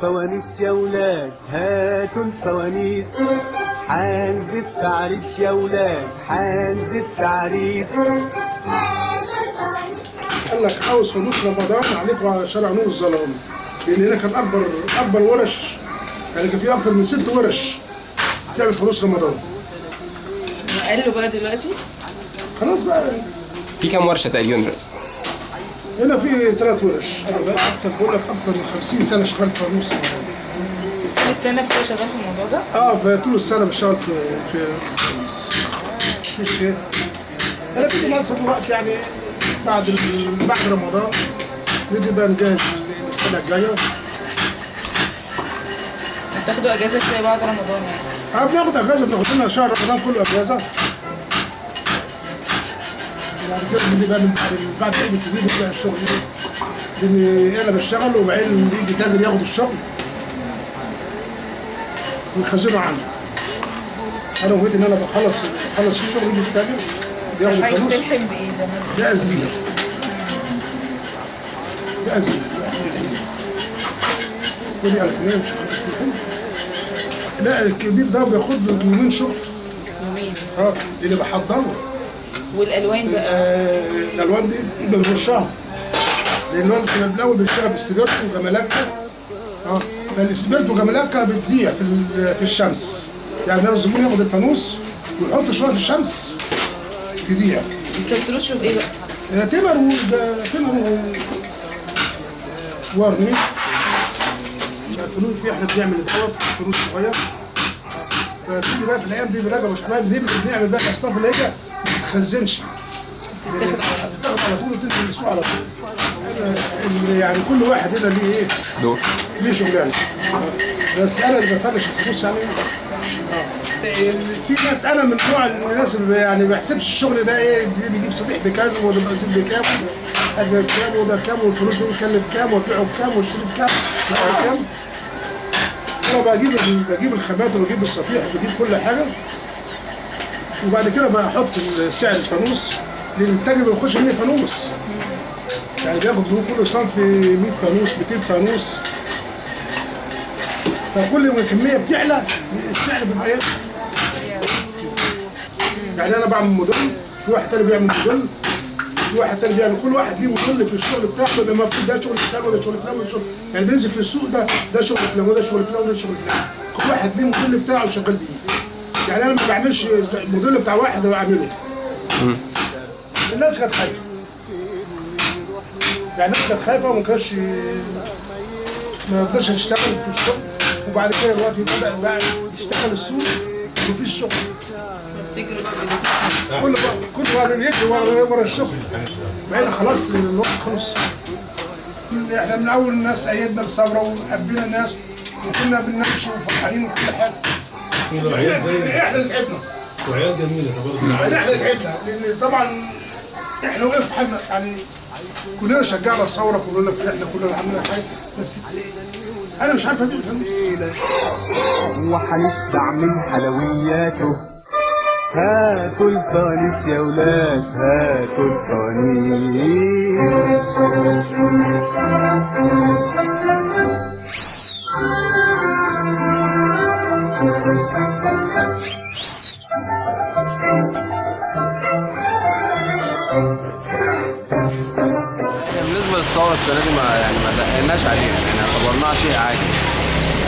الفوانيس يا ولاد، هاتوا الفوانيس، حنزف تعريس يا ولاد، حنزف تعريس. قال لك عاوز فانوس رمضان عليكم على شارع نور الظلام، لان هنا كان اكبر ورش، يعني كان في اكتر من 6 ورش بتعمل فانوس رمضان. قالوا بقى دلوقتي خلاص بقى. في كام ورشه تقريبا دلوقتي؟ هنا في 3 ورش. انا بقى بقول لك اكتر من 50 سنه شغال في فانوس رمضان. طول السنه بتبقى شغال في الموضوع ده؟ في طول السنه بشتغل في فانوس. مش كده. انا كنت مناسب الوقت يعني بعد رمضان نبتدي بقى نجهز للسنه الجايه. بتاخدوا اجازه ازاي بعد رمضان يعني؟ بناخد اجازه، بناخد لنا شهر رمضان كله اجازه. بعد كده بنبتدي بقى بعد العيد الكبير بنبدا الشغل لان انا بشتغل وبعدين بيجي تاجر ياخد الشغل ويخزنه عندي. انا وهيت ان انا بخلص الشغل يجي تاجر ياخد الفلوس. بتلحم بايه ده؟ ده الزينه. ده الزينه. ودي على كلام مش لا الكبير ده بياخد له يومين شغل. يومين؟ اللي بحضره. والالوان بقى؟ الالوان دي بنرشها. لان الالوان كنا بالاول بنشتغل بالسبيرتو وجمالكه. فالسبيرتو وجمالكه بتضيع في الشمس. يعني ده الزبون ياخد الفانوس ويحط شويه في الشمس تضيع. انت بترشه بايه بقى؟ تمر وورنيش. الفانوس فيه احنا بنعمل دوت فانوس صغير. فتيجي بقى في الايام دي بنراجع وشباب بنعمل بقى الاصناف اللي هي ما تتخزنش. تتاخد على طول وتنزل السوق على طول. يعني كل واحد هنا ليه ايه؟ دور ليه شغلانه. بس انا اللي بفرش الفلوس يعني. في ناس انا من نوع الناس اللي يعني ما بيحسبش الشغل ده ايه، بيجيب صفيح بكذا وده بيجيب بكام حاجه بكام وده كام والفلوس دي يكلف كام وتبيعه بكام ويشتري بكام كام. انا بجيب الخامات وبجيب الصفيح وبجيب كل حاجه وبعد كده بحط سعر الفانوس لان التاجر ما بياخدش 100 فانوس. يعني بياخد كل صنف 100 فانوس 200 فانوس. فكل ما الكميه بتعلى السعر بيبقى ايه؟ يعني انا بعمل موديل، في واحد تاني بيعمل موديل، في واحد تاني بيعمل، كل واحد ليه موديل في الشغل بتاعته. لما ده شغل فلان وده شغل فلان وده شغل، يعني بننزل في السوق ده شغل فلان وده شغل فلان وده شغل فلان. كل واحد ليه موديل بتاعه وشغال بيه. يعني انا ما بعملش الموديل بتاع واحد واعمله. الناس كانت خايفه. يعني الناس كانت خايفه وما كانش ما يقدرش تشتغل في الشغل. وبعد كده دلوقتي بدأ بقى يشتغل السوق ومفيش شغل. بتجروا بقى كل بقى بيجري ورا الشغل. بقينا خلاص الوقت خلص. احنا من اول الناس ايدنا الثوره وحبينا الناس وكنا بنمشي وفرحانين وكل حاجه. احنا اللي تعبنا. وعيال جميله برضه. احنا اللي تعبنا لان طبعا احنا وقف حالنا يعني كلنا شجعنا الثوره كلنا فرحنا كلنا عملنا حاجه بس انا مش عارف ادي الفلوس. وهنشبع من حلوياته، هاتوا الفوانيس يا ولاد، هاتوا الفوانيس. بالنسبه للثوره السنه دي ما دققناش عليها، يعني اعتبرناها شيء عادي.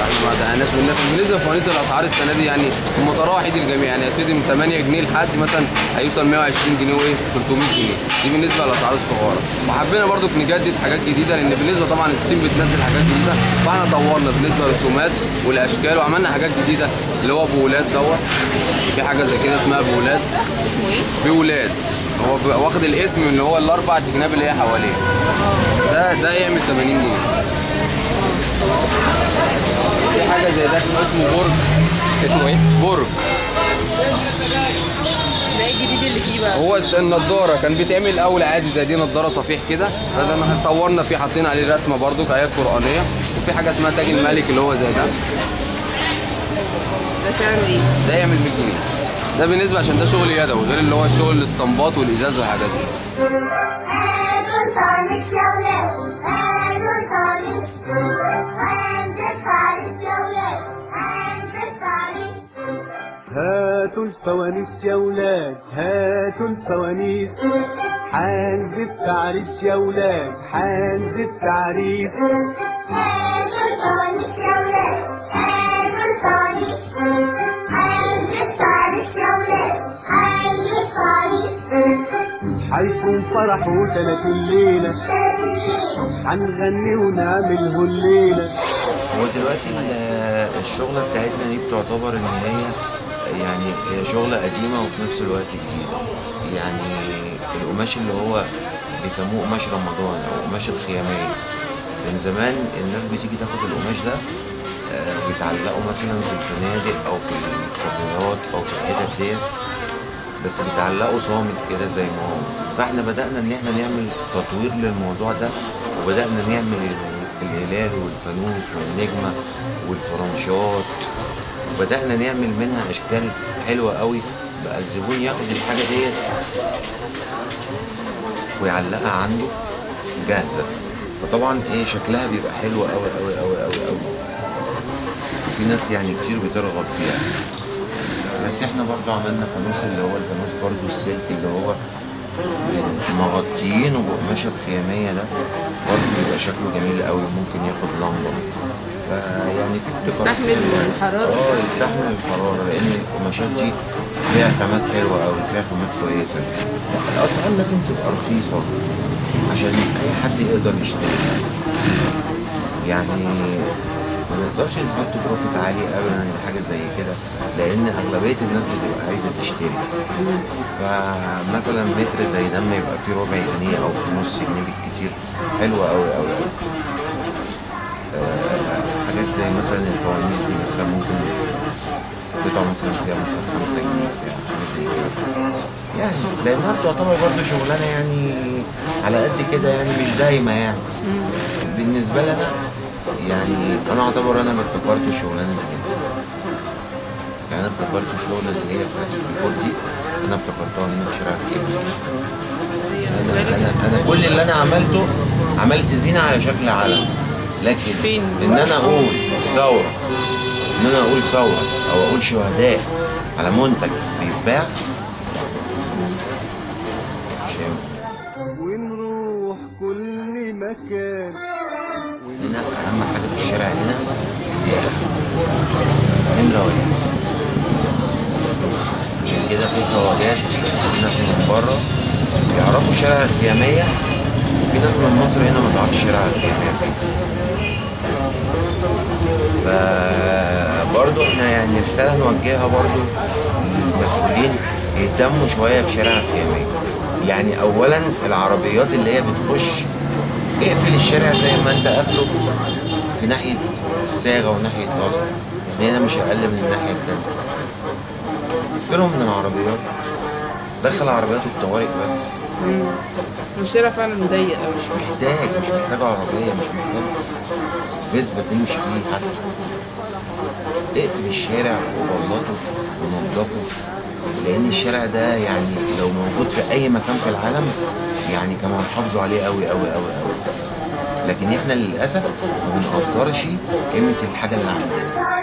احنا ما دققناش بالنسبه لفوانيس الاسعار السنه دي يعني متراوح ايد الجميع، يعني هيبتدي من 8 جنيه لحد مثلا هيوصل 120 جنيه وايه 300 جنيه. دي بالنسبه للاسعار الصغيره. وحبينا برضو نجدد حاجات جديده لان بالنسبه طبعا الصين بتنزل حاجات جديده، فاحنا طورنا بالنسبه للرسومات والاشكال وعملنا حاجات جديده اللي هو بولاد دوت. في حاجه زي كده اسمها بولاد. اسمه ايه؟ بولاد. هو واخد الاسم اللي هو الاربع جناب اللي هي حواليه. ده يعمل 80 جنيه. في حاجه زي ده اسمه برج. اسمه ايه؟ برج. ده الجديد اللي فيه بقى؟ هو النضاره كان بيتعمل الاول عادي زي دي نضاره صفيح كده، احنا طورنا فيه حاطين عليه رسمه برضو كآيات قرآنيه. وفي حاجه اسمها تاج الملك اللي هو زي ده. ده سعره ايه؟ ده يعمل 100 جنيه. ده بالنسبه عشان ده شغل يدوي غير اللي هو الشغل الاستنباط والازاز والحاجات دي. هاتوا الفوانيس يا ولاد، هاتوا الفوانيس، هنزف هاتوا الفوانيس يا ولاد هاتوا الفوانيس حنزف تعريس يا ولاد حنزف تعريس هاتوا الفوانيس يا ولاد هاتوا الفوانيس هنزف تعريس يا ولاد هنزف تعريس حيكون فرح وتلات الليلة هنغني ونعمله الليلة. هو دلوقتي الشغلة بتاعتنا دي بتعتبر إن هي يعني شغلة قديمة وفي نفس الوقت جديدة. يعني القماش اللي هو بيسموه قماش رمضان أو قماش الخيامية، كان زمان الناس بتيجي تاخد القماش ده ويتعلقوا مثلا في الفنادق أو في الكافيهات أو في الحتت ديت، بس بيتعلقوا صامت كده زي ما هو. فاحنا بدأنا إن احنا نعمل تطوير للموضوع ده، وبدأنا نعمل الهلال والفانوس والنجمة والفرنشات، وبدأنا نعمل منها أشكال حلوة قوي بقى الزبون ياخد الحاجة ديت ويعلقها عنده جاهزة. فطبعا ايه شكلها بيبقى حلو قوي قوي قوي قوي قوي، في ناس يعني كتير بترغب فيها. بس احنا برضو عملنا فانوس اللي هو الفانوس برضو السلك اللي هو مغطيينه بقماش الخيامية ده، برضه بيبقى شكله جميل قوي وممكن ياخد لمبة. فيعني في ابتكارات يستحمل الحرارة. يستحمل الحرارة، لأن القماشات دي فيها خامات حلوة قوي، فيها خامات كويسة. الأسعار لازم تبقى رخيصة عشان أي حد يقدر يشتري. يعني ما نقدرش نحط بروفيت عالي ابدا لحاجه زي كده، لان اغلبيه الناس بتبقى عايزه تشتري. فمثلا متر زي ده ما يبقى فيه ربع جنيه او في نص جنيه بالكتير، حلوه قوي قوي قوي. حاجات زي مثلا الفوانيس دي مثلا ممكن قطعه مثلا فيها مثلا 5 جنيه حاجه زي كده، يعني لانها بتعتبر برضه شغلانه يعني على قد كده، يعني مش دايمه يعني. بالنسبه لنا يعني انا اعتبر انا ابتكرت الشغلانه دي كده، يعني انا ابتكرت الشغله اللي هي بتاعت الديكور دي، انا ابتكرتها هنا في شارع الكبير. انا كل اللي انا عملته عملت زينه على شكل علم، لكن فين؟ ان انا اقول ثوره، ان انا اقول ثوره او اقول شهداء على منتج بيتباع مش هينفع. ونروح كل مكان هنا اهم حاجه في الشارع هنا السياحه، نمره واحد. عشان كده في خواجات ناس من بره يعرفوا شارع الخياميه، وفي ناس من مصر هنا ما تعرفش شارع الخياميه. فبرضه احنا يعني رساله نوجهها برضه للمسؤولين يهتموا شويه بشارع الخياميه. يعني اولا العربيات اللي هي بتخش اقفل الشارع زي ما انت قافله في ناحية الصاغة وناحية الأزهر، يعني هنا مش أقل من الناحية التانية. اقفلهم من العربيات، دخل عربيات الطوارئ بس. الشارع فعلا ضيق أوي. مش محتاج عربية، مش محتاج فيسبا تمشي فيه حتى. اقفل الشارع وبلطه ونضفه، لأن الشارع ده يعني لو موجود في أي مكان في العالم يعني كانوا هيحافظوا عليه قوي قوي قوي قوي. لكن احنا للأسف ما بنقدرش قيمة الحاجة اللي عندنا.